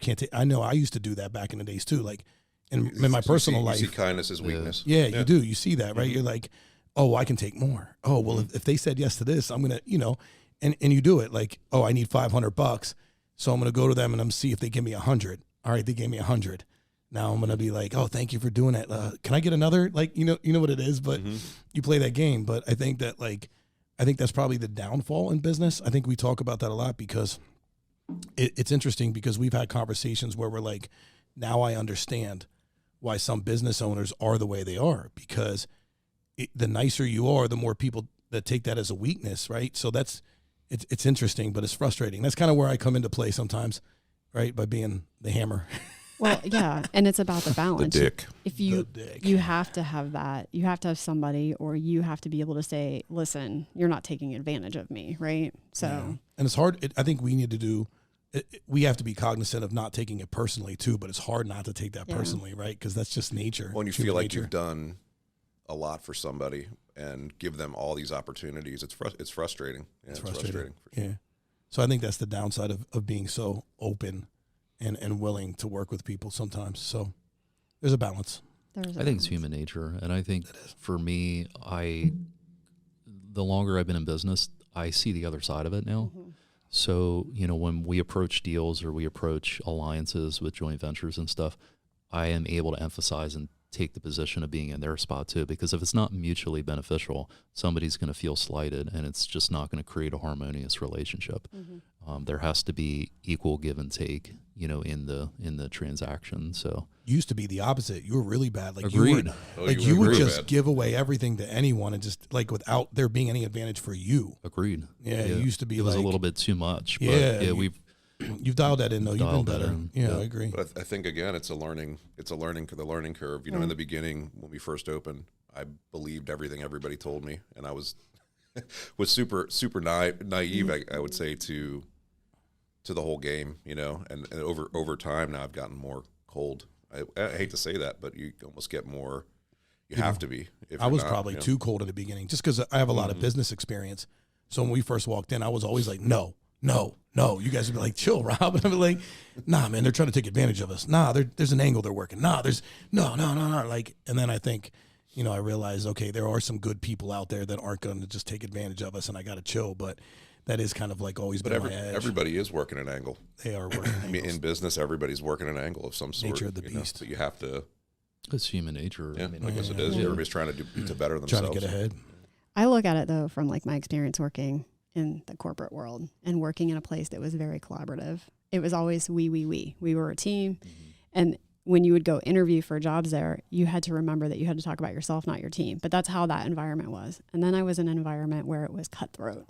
S3: can't take, I know I used to do that back in the days too. Like in my personal life.
S1: You see kindness as weakness.
S3: Yeah, you do. You see that, right? You're like, oh, I can take more. Oh, well, if they said yes to this, I'm going to, and you do it like, oh, I need $500. So I'm going to go to them and I'm see if they give me 100. All right. They gave me 100. Now I'm gonna be like, oh, thank you for doing that. Can I get another? Like, you know what it is, but you play that game. But I think that's probably the downfall in business. I think we talk about that a lot because it's interesting because we've had conversations where we're like, now I understand why some business owners are the way they are, because the nicer you are, the more people that take that as a weakness, right? So it's interesting, but it's frustrating. That's kind of where I come into play sometimes, right? By being the hammer.
S4: Well, yeah, and it's about the balance.
S1: The dick.
S4: If you have to have that, you have to have somebody, or you have to be able to say, listen, you're not taking advantage of me, right? So,
S3: and it's hard. I think we need to do. We have to be cognizant of not taking it personally too, but it's hard not to take that personally, right? Because that's just nature.
S1: When you feel like you've done a lot for somebody and give them all these opportunities, it's frustrating. Yeah, it's frustrating.
S3: Yeah. So I think that's the downside of being so open and willing to work with people sometimes. So there's a balance.
S2: I think it's human nature. And I think for me, the longer I've been in business, I see the other side of it now. Mm-hmm. So, when we approach deals or we approach alliances with joint ventures and stuff, I am able to emphasize and take the position of being in their spot too, because if it's not mutually beneficial, somebody's going to feel slighted and it's just not going to create a harmonious relationship. Mm-hmm. There has to be equal give and take, in the transaction. So
S3: used to be the opposite. You were really bad. Like
S2: agreed.
S3: You would just give away everything to anyone and just like without there being any advantage for you.
S2: Agreed.
S3: Yeah. It used to be
S2: it was a little bit too much. But
S3: you've dialed that in though. You've been better. Yeah, I agree.
S1: But I think again, the learning curve. In the beginning when we first opened, I believed everything everybody told me, and I was super naive. I would say to the whole game, and over time now I've gotten more cold. I hate to say that, but you almost get more. You have to be.
S3: I was probably too cold in the beginning, just because I have a lot of business experience. So when we first walked in, I was always like, no. You guys would be like, chill, Rob. And I'd be like, nah, man, they're trying to take advantage of us. Nah, there's an angle they're working. Nah, there's no. Like, and then I think, I realized, okay, there are some good people out there that aren't going to just take advantage of us, and I got to chill. But that is kind of like always been my edge.
S1: Everybody is working an angle.
S3: They are working
S1: I mean, in business, everybody's working an angle of some sort.
S3: Nature of the beast.
S1: But you have to.
S2: It's human nature.
S1: Yeah, I guess it is. Everybody's trying to do to better themselves.
S3: Trying to get ahead.
S4: I look at it, though, from like my experience working in the corporate world and working in a place that was very collaborative. It was always we. We were a team. Mm-hmm. And when you would go interview for jobs there, you had to remember that you had to talk about yourself, not your team. But that's how that environment was. And then I was in an environment where it was cutthroat.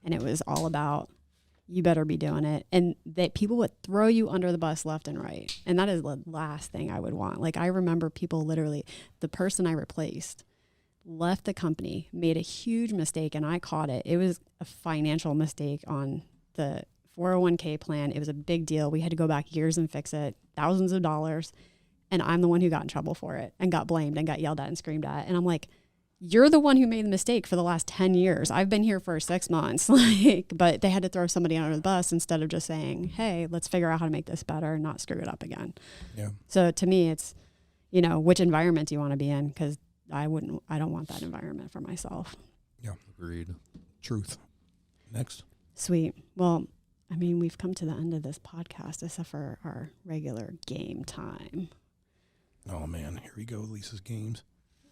S4: And it was all about, you better be doing it. And that people would throw you under the bus left and right. And that is the last thing I would want. Like, I remember people literally, the person I replaced left the company, made a huge mistake, and I caught it. It was a financial mistake on the 401k plan. It was a big deal. We had to go back years and fix it, thousands of dollars. And I'm the one who got in trouble for it and got blamed and got yelled at and screamed at. And I'm like, you're the one who made the mistake for the last 10 years. I've been here for 6 months. But they had to throw somebody under the bus instead of just saying, hey, let's figure out how to make this better and not screw it up again. Yeah. So to me, it's, which environment do you want to be in? Because I don't want that environment for myself.
S3: Yeah.
S2: Agreed.
S3: Truth. Next.
S4: Sweet. Well, I mean, we've come to the end of this podcast except for our regular game time.
S3: Oh man, here we go, Lisa's games.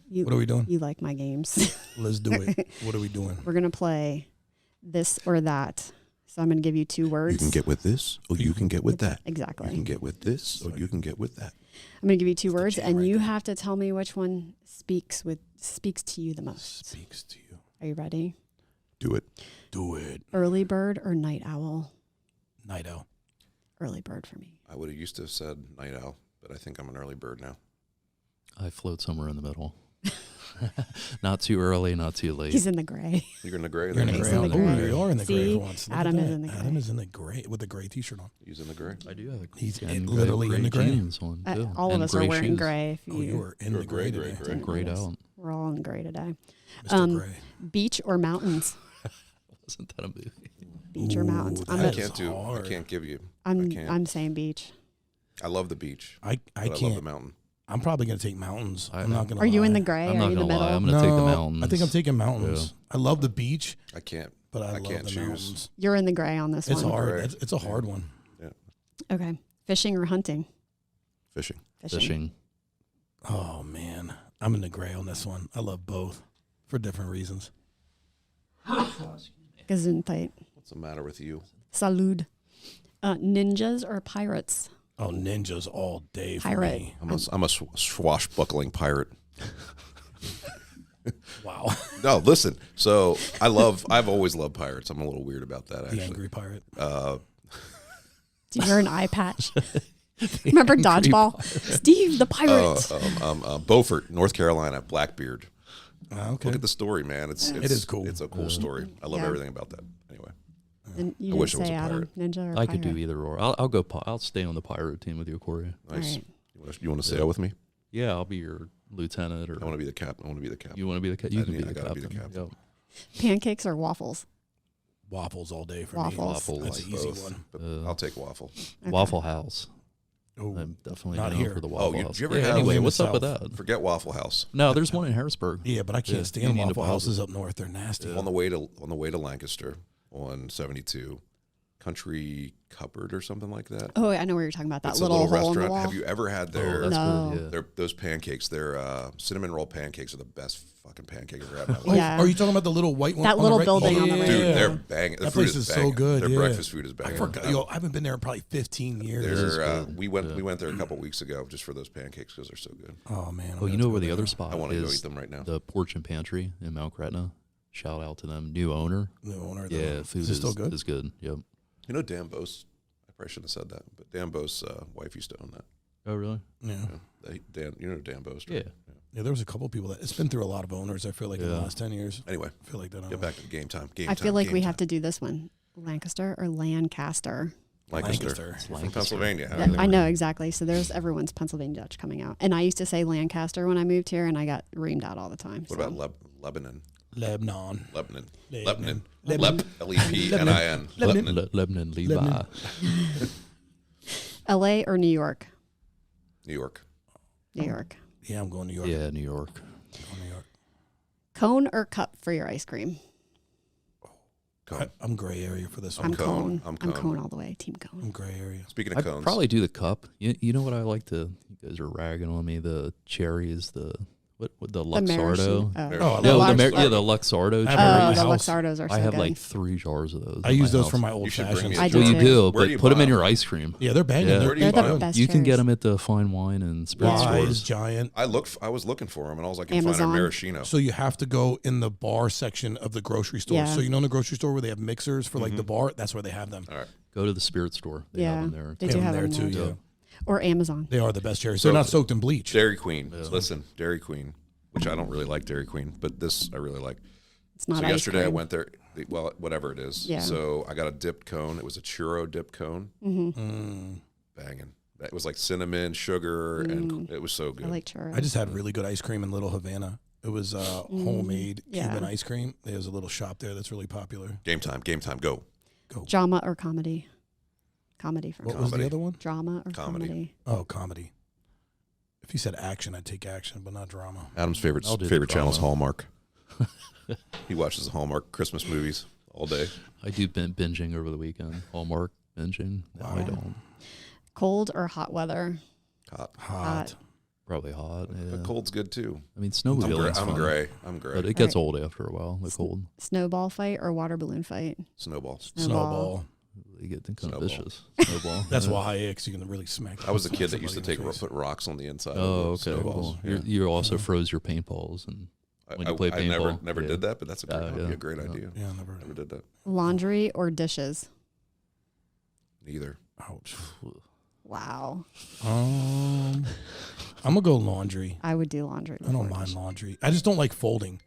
S3: What are we doing?
S4: You like my games.
S3: Let's do it. What are we doing?
S4: We're going to play this or that. So I'm going to give you 2 words.
S1: You can get with this, or you can get with that.
S4: Exactly.
S1: You can get with this, or you can get with that.
S4: I'm going to give you 2 words, and you have to tell me which one speaks to you the most.
S3: Speaks to you.
S4: Are you ready?
S1: Do it.
S3: Do it.
S4: Early bird or night owl?
S3: Night owl.
S4: Early bird for me.
S1: I would have used to have said night owl, but I think I'm an early bird now.
S2: I float somewhere in the middle. Not too early, not too late.
S4: He's in the gray.
S1: You're in the gray.
S3: You're in the gray. Oh, you are in the gray for once.
S4: Adam is in the gray.
S3: Adam is in the gray with the gray t-shirt on.
S1: He's in the gray.
S2: I do have a
S3: He's literally in the gray.
S2: On,
S4: all of us are wearing gray.
S3: You are in the gray today.
S2: Grayed out.
S4: We're all in gray today.
S3: Mr. Gray.
S4: Beach or mountains?
S2: Wasn't that a movie?
S4: Beach or mountains?
S1: I can't give you.
S4: I'm saying beach.
S1: I love the beach.
S3: I
S1: can't. I love the mountain.
S3: I'm probably going to take mountains. I'm not going to
S4: Are you in the gray?
S2: I'm
S4: Are
S2: not
S4: you in the
S2: gonna
S4: middle?
S2: lie. I'm going to take the mountains.
S3: I think I'm taking mountains.
S2: Yeah.
S3: I love the beach.
S1: I can't.
S3: But I love
S1: can't
S3: the
S1: choose.
S3: mountains.
S4: You're in the gray on this
S3: It's
S4: one.
S3: hard. It's a hard one.
S1: Yeah.
S4: Okay. Fishing or hunting?
S1: Fishing.
S2: Fishing.
S3: Oh man, I'm in the gray on this one. I love both for different reasons.
S4: Gesundheit.
S1: What's the matter with you?
S4: Salud. Ninjas or pirates?
S3: Oh, ninjas all day for
S4: Pirate.
S3: me.
S1: I'm a swashbuckling pirate.
S3: Wow.
S1: No, listen. So I've always loved pirates. I'm a little weird about that,
S3: The
S1: actually.
S3: angry pirate.
S4: Do you wear an eye patch? Remember dodgeball? Steve the pirate.
S1: Beaufort, North Carolina, Blackbeard.
S3: Okay.
S1: Look at the story, man. It
S3: is cool.
S1: It's a cool story. I love
S4: Yeah.
S1: everything about that. Anyway,
S4: And you
S1: I
S4: didn't
S1: wish it was
S4: say
S1: a
S4: Adam, ninja or
S2: I could do
S4: pirate?
S2: either or. I'll go. I'll stay on the pirate team with you, Corey.
S1: nice.
S4: Right.
S1: You want to sail with me?
S2: Yeah, I'll be your lieutenant, or
S1: I want to be the captain. I want to be the captain.
S2: you want to be the you
S1: I
S2: can
S1: need-
S2: be
S1: I
S2: the
S1: gotta be
S2: captain.
S1: the captain.
S2: Yep.
S4: Pancakes or waffles?
S3: Waffles all day for
S4: Waffles.
S3: me.
S2: Waffles.
S3: That's an easy
S1: Both,
S3: one.
S1: but
S2: Uh,
S1: I'll take waffle.
S4: Okay.
S2: Waffle House.
S3: Oh,
S2: I'm definitely
S3: Not
S2: down
S3: here.
S2: for the
S1: Oh,
S2: Waffle
S1: you-
S2: House.
S1: did you ever
S2: Yeah,
S1: have-
S2: anyway,
S3: in the
S2: what's up with
S3: South?
S2: that?
S1: Forget Waffle House.
S2: No, there's one in Harrisburg.
S3: yeah, but I can't
S2: Yeah,
S3: stand
S2: you need to
S3: Waffle
S2: pause
S3: Houses
S2: it.
S3: up north. They're nasty.
S1: On the way to Lancaster on 72, Country Cupboard or something like that.
S4: Oh, I know where you're talking about. That
S1: It's
S4: little
S1: a little
S4: hole in the
S1: restaurant.
S4: wall.
S1: Have you ever had
S2: Oh,
S1: their?
S2: that's
S4: No.
S2: good. Yeah.
S1: They're, those pancakes, their cinnamon roll pancakes are the best fucking pancake I've ever had in my life.
S3: Oh,
S4: Yeah.
S3: Are you talking about the little white one?
S4: That
S3: on the
S4: little
S3: right?
S4: building on the
S3: Yeah.
S4: right.
S1: Dude, they're banging. The
S3: That
S1: food
S3: place is so
S1: banging.
S3: good,
S1: Their
S3: yeah.
S1: breakfast food is
S3: I
S1: banging.
S3: forgot. Yo, I haven't been there in probably 15 years.
S1: We went there a couple weeks ago just for those pancakes because they're so good.
S3: Oh man.
S2: Oh, you know where the other spot
S1: I want to go
S2: is?
S1: eat them right now.
S2: The Porch and Pantry in Mount Gretna. Shout out to them. New owner.
S3: The owner. Though.
S2: Yeah, food
S3: is it still good?
S2: is good. Yep.
S1: You know Dan Bose? I probably shouldn't have said that, but Dan Bose's wife used to own that.
S2: Oh, really?
S3: Yeah.
S1: Dan, you know Dan Bose?
S2: Yeah.
S1: Right?
S3: Yeah, there was a couple people that it's been through a lot of owners. I feel like in the
S2: Yeah.
S3: last 10 years.
S1: Anyway,
S3: I feel like that.
S1: get back to the game time.
S4: I feel like we have to do this one. Lancaster or Lancaster?
S1: Lancaster.
S3: Lancaster.
S1: You're from Pennsylvania. How
S4: Yeah,
S1: do you
S4: I
S1: think
S4: know exactly. So there's everyone's Pennsylvania Dutch coming out. And I used to say Lancaster when I moved here, and I got reamed out all the time.
S1: What
S4: so.
S1: about Lebanon?
S3: Lebanon.
S1: Lebanon.
S3: Lebanon.
S1: Lep. Lepnin. Lebanon.
S2: Lebanon, Levi.
S3: Lebanon.
S4: LA or New York?
S1: New York.
S4: New York.
S3: Yeah, I'm going to New York.
S2: Yeah, New York.
S3: Going to New York.
S4: Cone or cup for your ice cream?
S1: Cone.
S3: I'm gray area for this one.
S4: I'm
S1: cone.
S4: cone.
S1: I'm
S4: I'm
S1: cone.
S4: cone all the way. Team cone.
S3: I'm gray area.
S1: Speaking of
S2: I'd
S1: cones,
S2: probably do the cup. You know what I like to? You guys are ragging on me. The cherries. The what the
S4: The
S2: Luxardo.
S4: maraschino.
S3: Oh, I
S2: No,
S3: love
S2: the
S4: large-
S2: Luxardo
S3: I have
S4: Oh,
S2: cherries.
S4: the
S3: house.
S4: Luxardos are so
S2: I have
S4: good.
S2: like 3 jars of those.
S3: I
S2: in
S3: use
S2: my
S3: those
S2: house.
S3: for my
S1: You
S3: old
S1: should bring
S3: fashions.
S1: me a
S4: I
S1: jar.
S4: do
S2: Well, you
S4: too.
S2: do,
S1: Where do
S2: but
S1: you
S2: put them
S1: buy
S2: in
S1: them?
S2: your ice cream.
S3: Yeah, they're banging.
S2: Yeah.
S3: They're,
S1: Where do you
S4: They're
S1: buy
S4: the
S1: 'em?
S4: best
S2: You can get
S4: cherries.
S2: them at the fine wine and spirit
S3: Wise,
S2: stores.
S3: Giant.
S1: I was looking for them, and I was like, I can find a
S4: Amazon.
S1: maraschino.
S3: So you have to go in the bar section of the grocery store.
S4: Yeah.
S3: So you know in the grocery store where they have mixers for like the bar? That's where they have them.
S1: All right.
S2: Go to the spirit store. They
S4: Yeah,
S2: have them there.
S4: they
S3: They
S4: do
S3: have
S4: have
S3: them
S4: them
S3: there too,
S4: there.
S3: yeah.
S4: Or Amazon.
S3: They are the best cherries.
S1: So-
S3: They're not soaked in bleach.
S1: Dairy Queen. Listen, Dairy Queen, which I don't really like Dairy Queen, but this I really like.
S4: It's not
S1: So
S4: ice
S1: yesterday I
S4: cream.
S1: went there. Well, whatever it is.
S4: Yeah.
S1: So I got a dipped cone. It was a churro dipped cone.
S3: Mm.
S1: Banging. It was like cinnamon, sugar, and it was so
S4: I
S1: good.
S4: like churros.
S3: I just had really good ice cream in Little Havana. It was homemade
S4: yeah.
S3: Cuban ice cream. There's a little shop there that's really popular.
S1: Game time. Go.
S4: Drama or comedy? Comedy for
S3: What
S4: me.
S3: was the
S1: Comedy.
S3: other one?
S4: Drama or
S1: Comedy.
S4: comedy?
S3: Oh, comedy. If you said action, I'd take action, but not drama.
S1: Adam's favorite
S2: I'll do the
S1: favorite channel is
S2: drama.
S1: Hallmark. He watches Hallmark Christmas movies all day.
S2: I do binging over the weekend. Hallmark binging. No, I
S3: Wow.
S2: don't.
S4: Cold or hot weather?
S1: Hot.
S3: Hot.
S2: Probably hot. Yeah.
S1: But cold's good too.
S2: I mean,
S1: I'm
S2: snowmobiling's fun,
S1: gray. I'm gray.
S2: but it gets old after a while. The cold.
S4: Snowball fight or water balloon fight?
S1: Snowballs.
S3: Snowball.
S2: They get kind
S1: Snowball.
S2: of vicious. Snowball.
S3: That's
S2: Yeah.
S3: why, because you can really smack.
S1: I was the kid that used to
S3: somebody
S1: take
S3: in the face.
S1: put rocks on the inside.
S2: Oh,
S1: of the
S2: okay.
S1: snowballs.
S2: Cool. You also froze your paintballs, and when you play
S1: I never
S2: paintball,
S1: never
S2: yeah.
S1: did that, but that's that'd be
S2: Yeah.
S1: a great idea.
S3: Yeah, never.
S1: Never did that.
S4: Laundry or dishes?
S1: Neither.
S3: Ouch.
S4: Wow.
S3: I'm gonna go laundry.
S4: I would do laundry.
S3: I don't
S4: before
S3: mind
S4: dishes.
S3: laundry. I just don't like folding.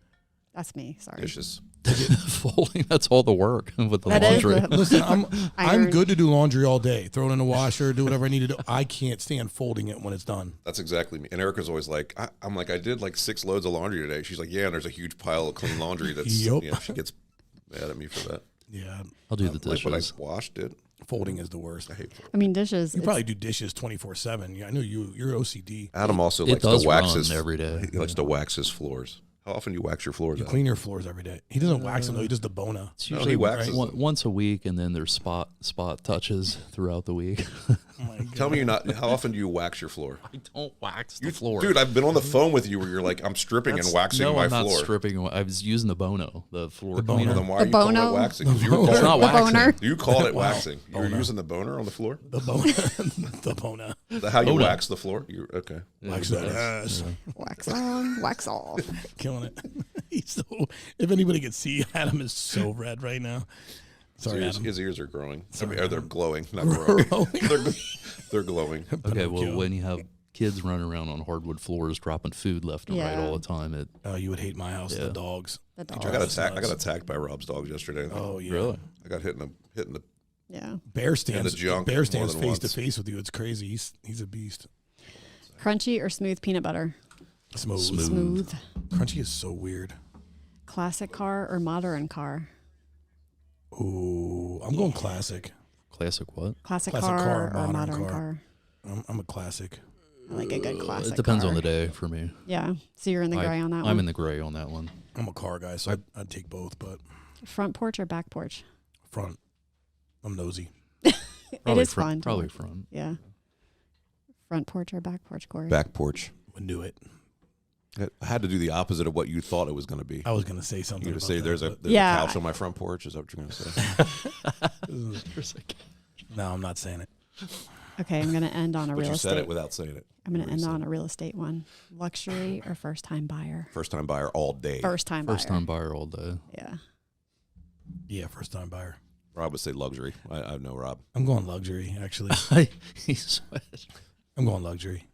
S4: That's me. Sorry.
S1: Dishes.
S2: folding. That's all the work with the
S4: That is
S2: laundry.
S4: the-
S3: Listen, I'm
S4: Iron.
S3: good to do laundry all day. Throw it in the washer, do whatever I need to do. I can't stand folding it when it's done.
S1: That's exactly me. And Erica's always like, I'm like, I did like 6 loads of laundry today. She's like, yeah, and there's a huge pile of clean laundry that's,
S3: Yup.
S1: you know, she gets mad at me for that.
S3: Yeah,
S2: I'll do the
S1: Like when I
S2: dishes.
S1: washed it,
S3: folding is the worst.
S1: I hate it.
S4: I mean, dishes.
S3: You
S4: it's-
S3: probably do dishes 24/7. Yeah, I know you're OCD.
S1: Adam also
S2: It
S1: likes to
S2: does
S1: wax
S2: run
S1: his
S2: every day.
S1: He likes to wax his floors. How often do you wax your floors?
S3: You clean your floors every day. He doesn't wax them though. He does the Bona.
S2: It's
S1: No,
S2: usually
S1: he waxes them.
S2: once a week, and then there's spot touches throughout the week.
S3: Oh my God.
S1: Tell me you're not. How often do you wax your floor?
S2: I don't wax the floor,
S1: Dude, I've been on the phone with you where you're like, I'm stripping and waxing my
S2: I'm not
S1: floor.
S2: stripping. I was using the Bono, the floor
S3: Bono.
S2: cleaner.
S1: Then why
S4: The
S1: are you calling
S4: Bono?
S1: it waxing? 'Cause you were
S2: It's
S1: calling
S2: not
S1: it,
S4: The
S2: waxing.
S4: boner.
S1: you called it waxing. You were
S3: Bono.
S1: using the boner on the floor?
S3: The Bona. The Bona.
S1: Is that how you
S2: Bono.
S1: wax the floor? You okay.
S3: Wax that ass.
S4: Wax on, wax off.
S3: Killing it. He's so. If anybody could see, Adam is so red right now. Sorry, Adam.
S1: His ears are growing. I mean, or they're glowing, not growing. They're glowing.
S2: Okay, well,
S3: Pinocchio.
S2: when you have kids running around on hardwood floors dropping food left and right
S4: Yeah.
S2: all the time, it
S3: You would hate my house.
S2: Yeah.
S3: The dogs.
S4: The dog.
S1: I got attacked by Rob's dog yesterday.
S3: Oh yeah.
S2: really.
S1: I got hit in the
S4: Yeah.
S3: Bear stands.
S1: the junk
S3: Bear
S1: more
S3: stands
S1: than
S3: face to
S1: once.
S3: face with you. It's crazy. He's a beast.
S4: Crunchy or smooth peanut butter?
S3: Smooth.
S4: Smooth.
S3: Crunchy is so weird.
S4: Classic car or modern car?
S3: Ooh, I'm going classic.
S2: Classic what?
S4: Classic,
S3: Classic
S4: car,
S3: car,
S4: or
S3: modern
S4: modern
S3: car.
S4: car?
S3: I'm a classic.
S4: I like a good classic.
S2: It depends
S4: car.
S2: on the day for me.
S4: Yeah. So you're in the gray on that one.
S2: I'm in the gray on that one.
S3: I'm a car guy, so I'd take both, but
S4: Front porch or back porch?
S3: front. I'm nosy.
S4: It is
S2: front,
S4: fun. to
S2: Probably
S4: look.
S2: front.
S4: Yeah. Front porch or back porch, Corey?
S1: back porch.
S3: Would do it.
S1: I had to do the opposite of what you thought it was going to be.
S3: I was gonna say something.
S1: You're going to
S3: about
S1: say
S3: that,
S1: there's
S3: but
S1: a
S4: Yeah.
S1: couch on my front porch. Is that what you're going to say?
S3: No, I'm not saying it.
S4: Okay, I'm going to end on a
S1: But
S4: real
S1: you
S4: estate.
S1: said it without saying it.
S4: I'm going to end
S1: Reset.
S4: on a real estate one. Luxury or first time buyer?
S1: First time buyer all day.
S4: First time buyer.
S2: First time buyer all day.
S4: Yeah.
S3: Yeah, first time buyer.
S1: Rob would say luxury. I know Rob.
S3: I'm going luxury. Actually,
S2: He's
S3: I'm going luxury.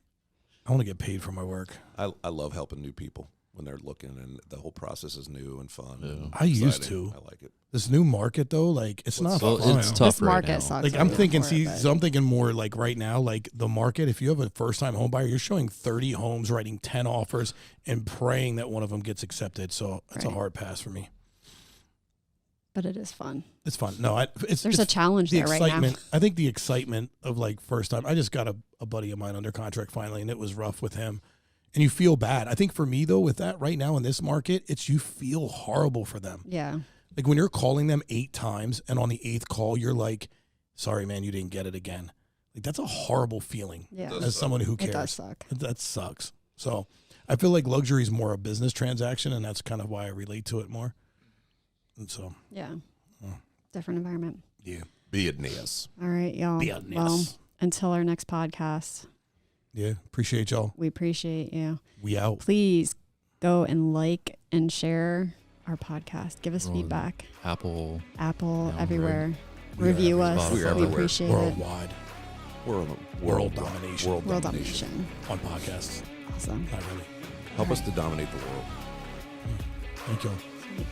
S3: I want to get paid for my work.
S1: I love helping new people when they're looking, and the whole process is new and fun.
S2: Yeah.
S1: and
S3: I used
S1: exciting.
S3: to.
S1: I like it.
S3: This new market though, like it's not
S2: well,
S3: fun.
S2: it's tough
S4: This
S2: right
S4: market
S2: now.
S4: sucks.
S3: Like
S4: right
S3: I'm
S4: now
S3: thinking,
S4: for it, but-
S3: so I'm thinking more like right now, like the market. If you have a first time home buyer, you're showing 30 homes, writing 10 offers, and praying that one of them gets accepted. So it's a
S4: Right.
S3: hard pass for me.
S4: But it is fun.
S3: It's fun. No,
S4: There's
S3: it's
S4: a challenge
S3: the
S4: there right now.
S3: excitement. I think the excitement of like first time. I just got a buddy of mine under contract finally, and it was rough with him. And you feel bad. I think for me though, with that right now in this market, it's you feel horrible for them.
S4: Yeah.
S3: Like when you're calling them 8 times, and on the 8th call, you're like, "Sorry, man, you didn't get it again." Like that's a horrible feeling.
S4: Yeah.
S3: As someone who
S4: It
S3: cares,
S4: does suck.
S3: that sucks. So I feel like luxury is more a business transaction, and that's kind of why I relate to it more. And so,
S4: Yeah.
S3: Mm.
S4: Different environment.
S3: yeah,
S1: Business.
S4: All right, y'all.
S3: Business.
S4: Well, until our next podcast,
S3: yeah. Appreciate y'all.
S4: we appreciate you.
S3: We out.
S4: Please go and like and share our podcast. Give us
S2: On
S4: feedback.
S2: Apple.
S4: Apple,
S2: Yeah,
S4: everywhere.
S3: We are
S4: Review
S3: everywhere.
S4: us.
S1: We're
S4: We
S1: everywhere.
S4: appreciate it.
S3: Worldwide
S1: We're on the
S3: World domination.
S4: World domination.
S3: on podcasts.
S4: Awesome.
S3: Not really.
S1: Help us to dominate the world.
S3: Thank y'all.
S4: Sweet.